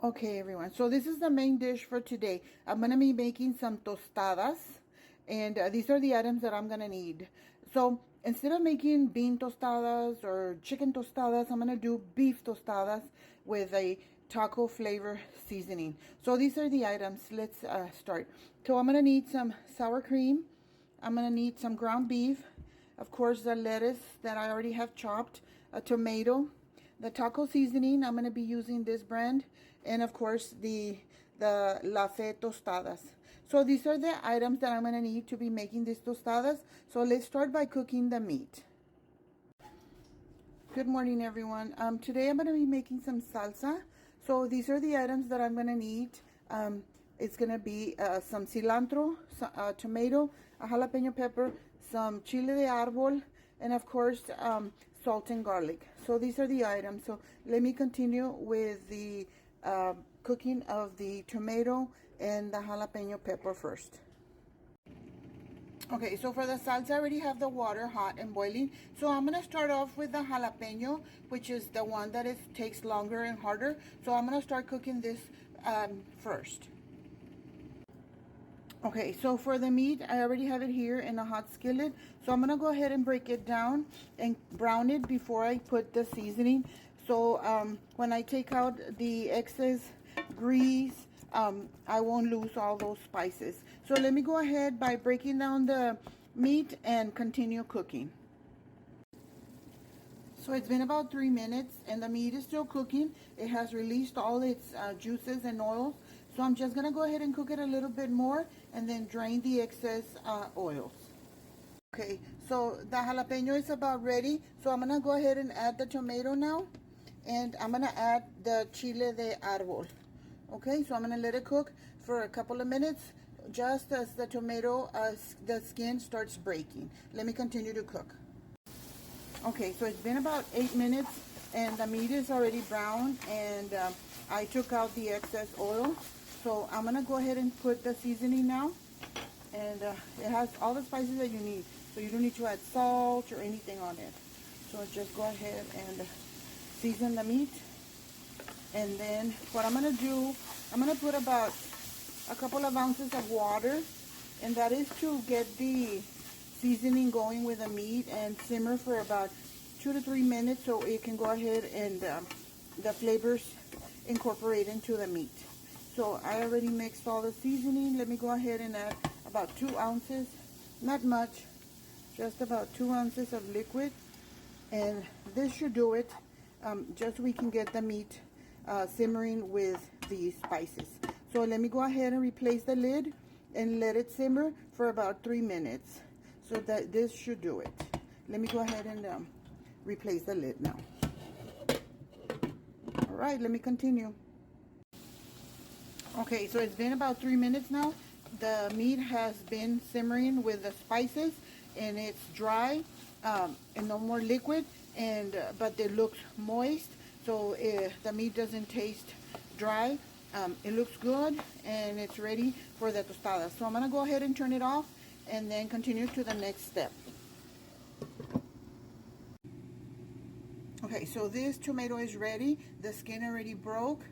Okay, everyone. So this is the main dish for today. I'm going to be making some tostadas. And these are the items that I'm going to need. So instead of making bean tostadas or chicken tostadas, I'm going to do beef tostadas with a taco flavor seasoning. So these are the items. Let's start. So I'm going to need some sour cream. I'm going to need some ground beef. Of course, the lettuce that I already have chopped. A tomato. The taco seasoning, I'm going to be using this brand, and of course the La Fe tostadas. So these are the items that I'm going to need to be making these tostadas. So let's start by cooking the meat. Good morning, everyone. Today I'm going to be making some salsa. So these are the items that I'm going to need. It's going to be some cilantro, tomato, a jalapeno pepper, some chile de arbol, and of course salt and garlic. So these are the items. So let me continue with the cooking of the tomato and the jalapeno pepper first. Okay, so for the salsa, I already have the water hot and boiling. So I'm going to start off with the jalapeno, which is the one that takes longer and harder. So I'm going to start cooking this first. Okay, so for the meat, I already have it here in a hot skillet. So I'm going to go ahead and break it down and brown it before I put the seasoning. So when I take out the excess grease, I won't lose all those spices. So let me go ahead by breaking down the meat and continue cooking. So it's been about 3 minutes and the meat is still cooking. It has released all its juices and oils. So I'm just going to go ahead and cook it a little bit more and then drain the excess oils. Okay, so the jalapeno is about ready. So I'm going to go ahead and add the tomato now. And I'm going to add the chile de arbol. Okay, so I'm going to let it cook for a couple of minutes just as the tomato, the skin starts breaking. Let me continue to cook. Okay, so it's been about 8 minutes and the meat is already brown and I took out the excess oil. So I'm going to go ahead and put the seasoning now. And it has all the spices that you need. So you don't need to add salt or anything on it. So just go ahead and season the meat. And then what I'm going to do, I'm going to put about a couple of ounces of water. And that is to get the seasoning going with the meat and simmer for about 2 to 3 minutes so it can go ahead and the flavors incorporate into the meat. So I already mixed all the seasoning. Let me go ahead and add about 2 ounces, not much, just about 2 ounces of liquid. And this should do it, just so we can get the meat simmering with the spices. So let me go ahead and replace the lid and let it simmer for about 3 minutes. So that this should do it. Let me go ahead and replace the lid now. All right, let me continue. Okay, so it's been about 3 minutes now. The meat has been simmering with the spices and it's dry and no more liquid, and but it looks moist. So the meat doesn't taste dry. It looks good and it's ready for the tostada. So I'm gonna go ahead and turn it off and then continue to the next step. Okay, so this tomato is ready. The skin already broke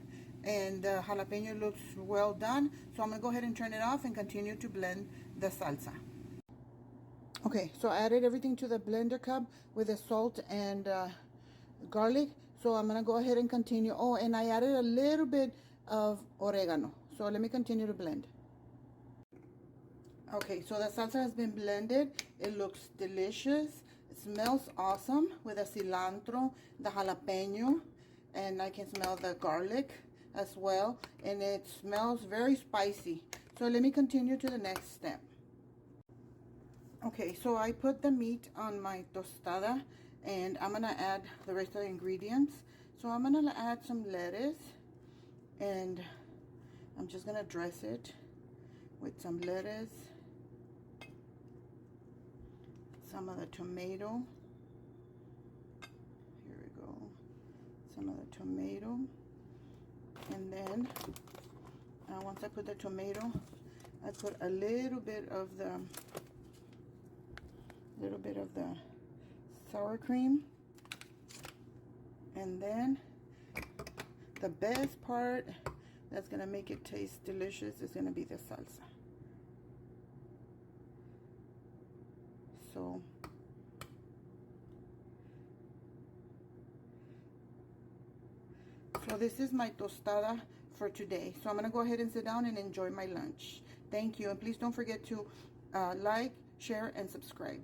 and the jalapeno looks well done. So I'm gonna go ahead and turn it off and continue to blend the salsa. Okay, so I added everything to the blender cup with the salt and garlic. So I'm gonna go ahead and continue. Oh, and I added a little bit of oregano. So let me continue to blend. Okay, so the salsa has been blended. It looks delicious. It smells awesome with the cilantro, the jalapeno, and I can smell the garlic as well. And it smells very spicy. So let me continue to the next step. Okay, so I put the meat on my tostada and I'm gonna add the rest of the ingredients. So I'm gonna add some lettuce and I'm just gonna dress it with some lettuce, some of the tomato. Here we go. Some of the tomato. And then once I put the tomato, I put a little bit of the sour cream. And then the best part that's gonna make it taste delicious is gonna be the salsa. So this is my tostada for today. So I'm gonna go ahead and sit down and enjoy my lunch. Thank you, and please don't forget to like, share, and subscribe.